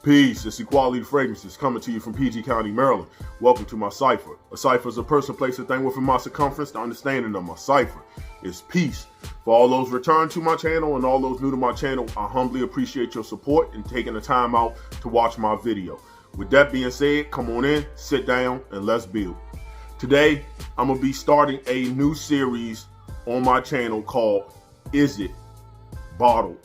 Peace, it's Equality Fragrances coming to you from PG County, Maryland. Welcome to my cipher. A cipher is a person, place, or thing within my circumference. The understanding of my cipher is peace. For all those returned to my channel and all those new to my channel, I humbly appreciate your support and taking the time out to watch my video. With that being said, come on in, sit down, and let's build. Today, I'm going to be starting a new series on my channel called, Is It Bottle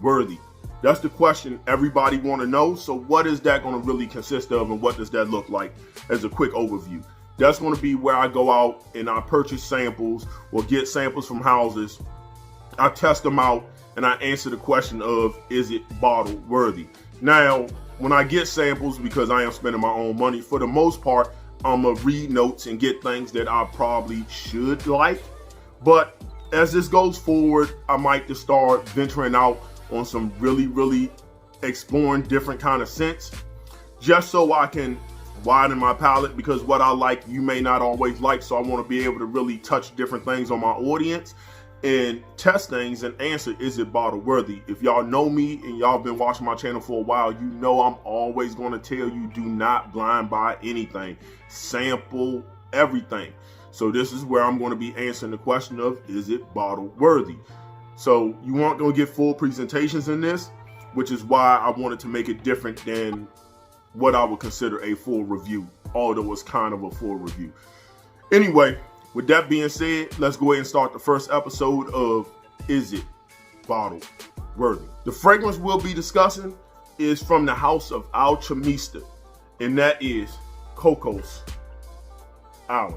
Worthy? That's the question everybody want to know. So what is that going to really consist of, and what does that look like as a quick overview? That's going to be where I go out and I purchase samples or get samples from houses. I test them out and I answer the question of, is it bottle worthy? Now, when I get samples, because I am spending my own money, for the most part, I'm going to read notes and get things that I probably should like. But as this goes forward, I might just start venturing out on some really exploring different kind of scents, just so I can widen my palette, because what I like you may not always like. So I want to be able to really touch different things on my audience and test things and answer, is it bottle worthy? If y'all know me and y'all been watching my channel for a while, you know I'm always going to tell you, do not blind buy anything, sample everything. So this is where I'm going to be answering the question of, is it bottle worthy? So you aren't going to get full presentations in this, which is why I wanted to make it different than what I would consider a full review, although it's kind of a full review. Anyway, with that being said, let's go ahead and start the first episode of Is It Bottle Worthy? The fragrance we'll be discussing is from the house of Alchimista, and that is Cocos Island.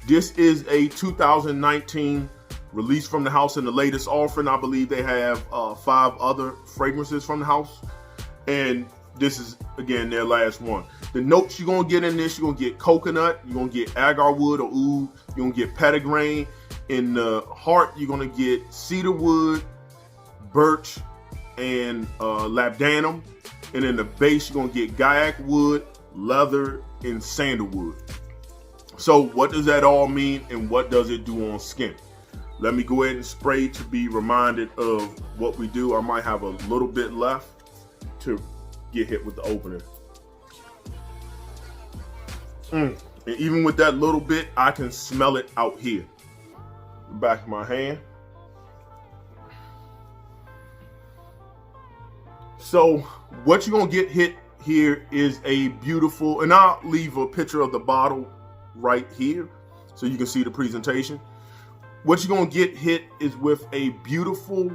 This is a 2019 release from the house in the latest offering. I believe they have 5 other fragrances from the house, and this is, again, their last one. The notes you're going to get in this, you're going to get coconut, you're going to get agar wood or oud, you're going to get petitgrain. In the heart, you're going to get cedar wood, birch, and labdanum. And in the base, you're going to get gaiac wood, leather, and sandalwood. So what does that all mean, and what does it do on skin? Let me go ahead and spray to be reminded of what we do. I might have a little bit left to get hit with the opener. And even with that little bit, I can smell it out here. The back of my hand. So what you're going to get hit here is a beautiful, and I'll leave a picture of the bottle right here so you can see the presentation. What you're going to get hit is with a beautiful,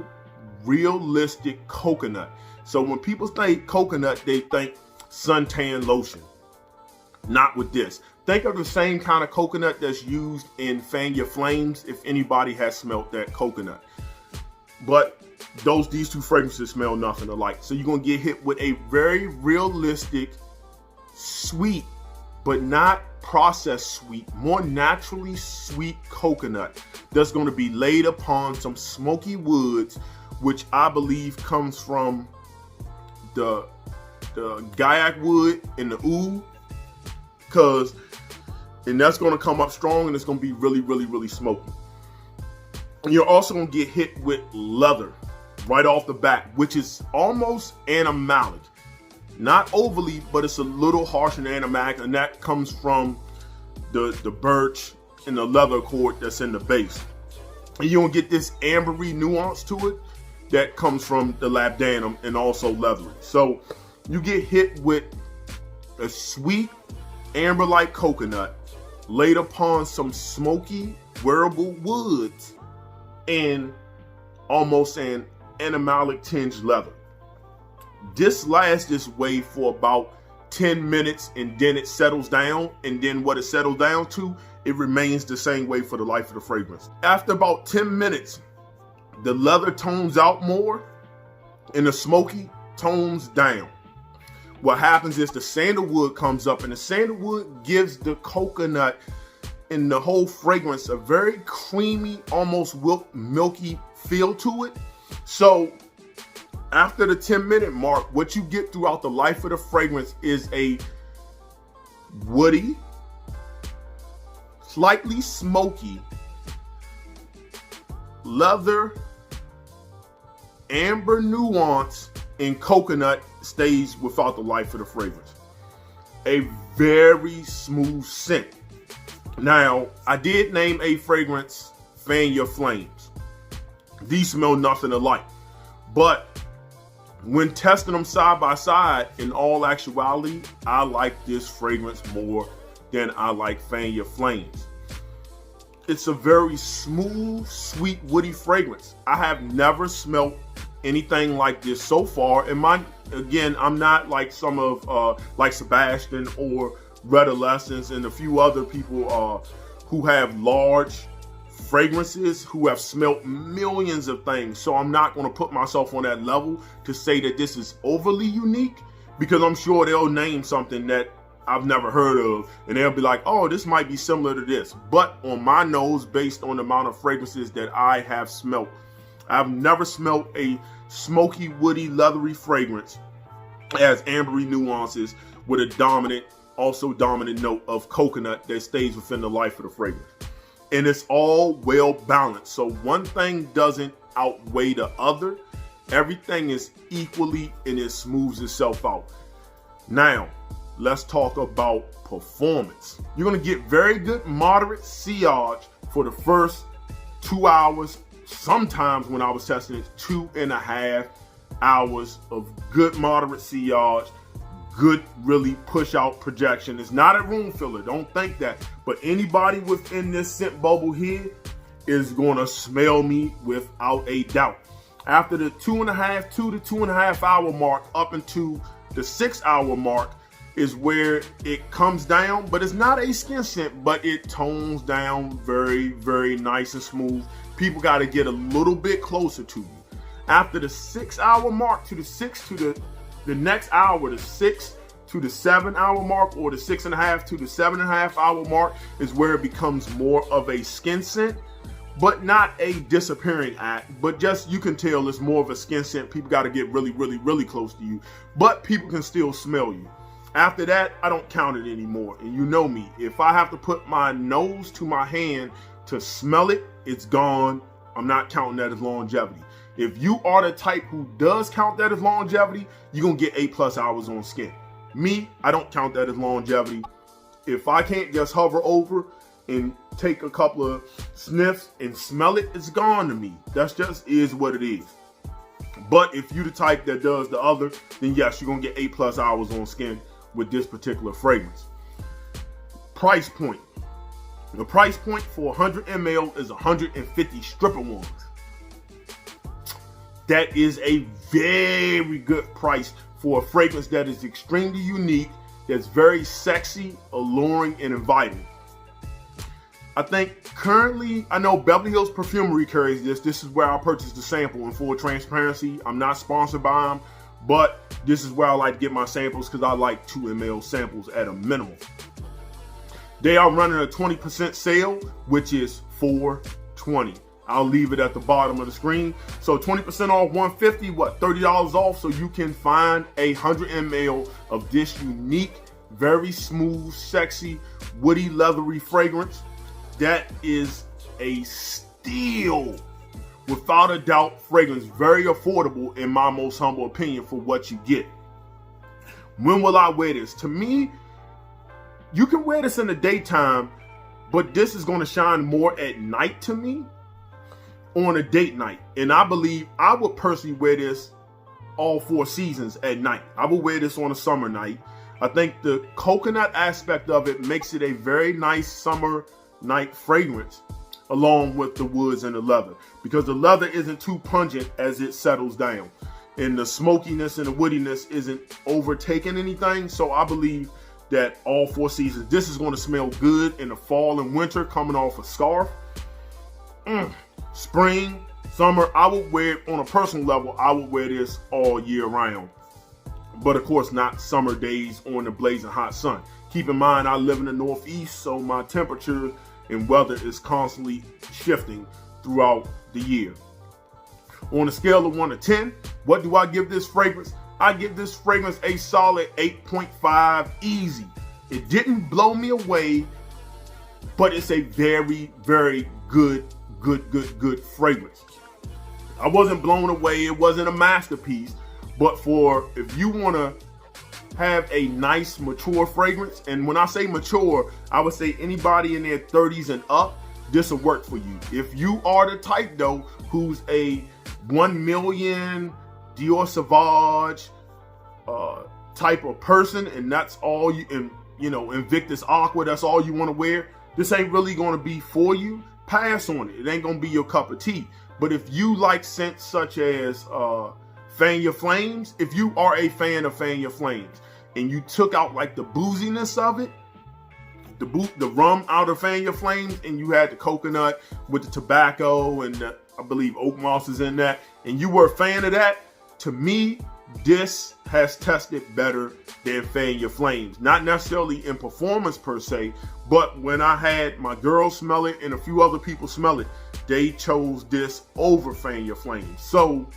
realistic coconut. So when people think coconut, they think suntan lotion. Not with this. Think of the same kind of coconut that's used in Fan Your Flames, if anybody has smelled that coconut. But these two fragrances smell nothing alike. So you're going to get hit with a very realistic, sweet, but not processed sweet, more naturally sweet coconut that's going to be laid upon some smoky woods, which I believe comes from the gaiac wood and the oud, and that's going to come up strong, and it's going to be really smoky. And you're also going to get hit with leather right off the bat, which is almost animalic. Not overly, but it's a little harsher than animalic, and that comes from the birch and the leather accord that's in the base. And you're gonna get this ambery nuance to it that comes from the labdanum and also leathery. So you get hit with a sweet amber-like coconut laid upon some smoky wearable woods and almost an animalic tinged leather. This lasts this way for about 10 minutes, and then it settles down, and then what it settles down to, it remains the same way for the life of the fragrance. After about 10 minutes, the leather tones out more and the smoky tones down. What happens is the sandalwood comes up, and the sandalwood gives the coconut and the whole fragrance a very creamy, almost milky feel to it. So after the 10-minute mark, what you get throughout the life of the fragrance is a woody, slightly smoky, leather, amber nuance, and coconut stays without the life of the fragrance. A very smooth scent. Now, I did name a fragrance Fan Your Flames. These smell nothing alike. But when testing them side by side, in all actuality, I like this fragrance more than I like Fan Your Flames. It's a very smooth, sweet, woody fragrance. I have never smelled anything like this so far. And again, I'm not like some of like Sebastian or Redolescence and a few other people who have large fragrances, who have smelled millions of things. So I'm not going to put myself on that level to say that this is overly unique, because I'm sure they'll name something that I've never heard of and they'll be like, oh, this might be similar to this. But on my nose, based on the amount of fragrances that I have smelled, I've never smelled a smoky, woody, leathery fragrance as ambery nuances with a also dominant note of coconut that stays within the life of the fragrance. And it's all well balanced. So one thing doesn't outweigh the other. Everything is equally, and it smooths itself out. Now, let's talk about performance. You're going to get very good moderate sillage for the first 2 hours. Sometimes when I was testing it, 2.5 hours of good moderate sillage, good really push out projection. It's not a room filler, don't think that. But anybody within this scent bubble here is going to smell me without a doubt. After the 2 to 2.5 hour mark up into the 6 hour mark is where it comes down, but it's not a skin scent, but it tones down very, very nice and smooth. People got to get a little bit closer to you. After the 6 hour mark to the next hour, the 6 to the 7 hour mark, or the 6.5 to the 7.5 hour mark is where it becomes more of a skin scent, but not a disappearing act, but just, you can tell it's more of a skin scent. People got to get really, really, really close to you, but people can still smell you. After that, I don't count it anymore. And you know me, if I have to put my nose to my hand to smell it, it's gone. I'm not counting that as longevity. If you are the type who does count that as longevity, you're going to get 8+ hours on skin. Me, I don't count that as longevity. If I can't just hover over and take a couple of sniffs and smell it, it's gone to me. That's just is what it is. But if you the type that does the other, then yes, you're going to get 8+ hours on skin with this particular fragrance. Price point. The price point for 100 ml is 150 stripper ones. That is a very good price for a fragrance that is extremely unique, that's very sexy, alluring, and inviting. I think currently, I know Beverly Hills Perfumery carries this. This is where I purchased the sample. In full transparency, I'm not sponsored by them, but this is where I like to get my samples because I like 2 ml samples at a minimum. They are running a 20% sale, which is $420. I'll leave it at the bottom of the screen. So 20% off 150, what, $30 off, so you can find 100 ml of this unique, very smooth, sexy, woody, leathery fragrance. That is a steal, without a doubt, fragrance. Very affordable in my most humble opinion for what you get. When will I wear this? To me, you can wear this in the daytime, but this is going to shine more at night to me, on a date night. And I believe I would personally wear this all 4 seasons at night. I would wear this on a summer night. I think the coconut aspect of it makes it a very nice summer night fragrance, along with the woods and the leather, because the leather isn't too pungent as it settles down, and the smokiness and the woodiness isn't overtaking anything. So I believe that all 4 seasons, this is going to smell good in the fall and winter, coming off a scarf. Spring, summer, I would wear it on a personal level. I would wear this all year round, but of course not summer days on the blazing hot sun. Keep in mind, I live in the Northeast, so my temperature and weather is constantly shifting throughout the year. On a scale of 1 to 10, what do I give this fragrance? I give this fragrance a solid 8.5 easy. It didn't blow me away, but it's a very, very good fragrance. I wasn't blown away. It wasn't a masterpiece, But if you want to have a nice mature fragrance, and when I say mature, I would say anybody in their 30s and up, this will work for you. If you are the type though who's a 1 million Dior Sauvage type of person, and that's all you, and Invictus Aqua, that's all you want to wear, this ain't really going to be for you. Pass on it. It ain't going to be your cup of tea. But if you like scents such as Fan Your Flames, if you are a fan of Fan Your Flames and you took out like the booziness of it, the rum out of Fan Your Flames, and you had the coconut with the tobacco and I believe oak moss is in that, and you were a fan of that, to me, this has tested better than Fan Your Flames. Not necessarily in performance per se, but when I had my girls smell it and a few other people smell it, they chose this over Fan Your Flames. So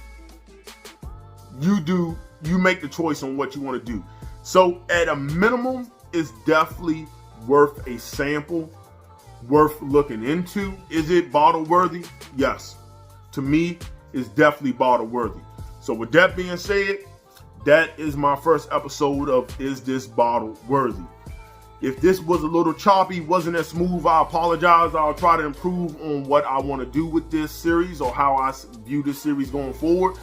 you make the choice on what you want to do. So at a minimum, it's definitely worth a sample, worth looking into. Is it bottle worthy? Yes. To me, it's definitely bottle worthy. So with that being said, that is my first episode of Is This Bottle Worthy? If this was a little choppy, wasn't as smooth, I apologize. I'll try to improve on what I want to do with this series or how I view this series going forward.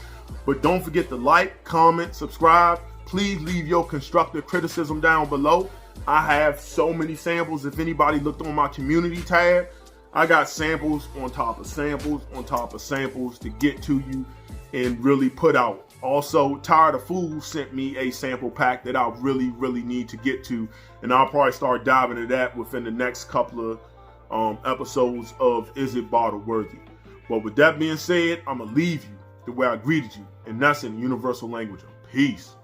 But don't forget to like, comment, subscribe. Please leave your constructive criticism down below. I have so many samples. If anybody looked on my community tab, I got samples on top of samples on top of samples to get to you and really put out. Also, Tired of Fools sent me a sample pack that I really need to get to, and I'll probably start diving into that within the next couple of episodes of Is It Bottle Worthy? But with that being said, I'm gonna leave you the way I greeted you, and that's in universal language of peace.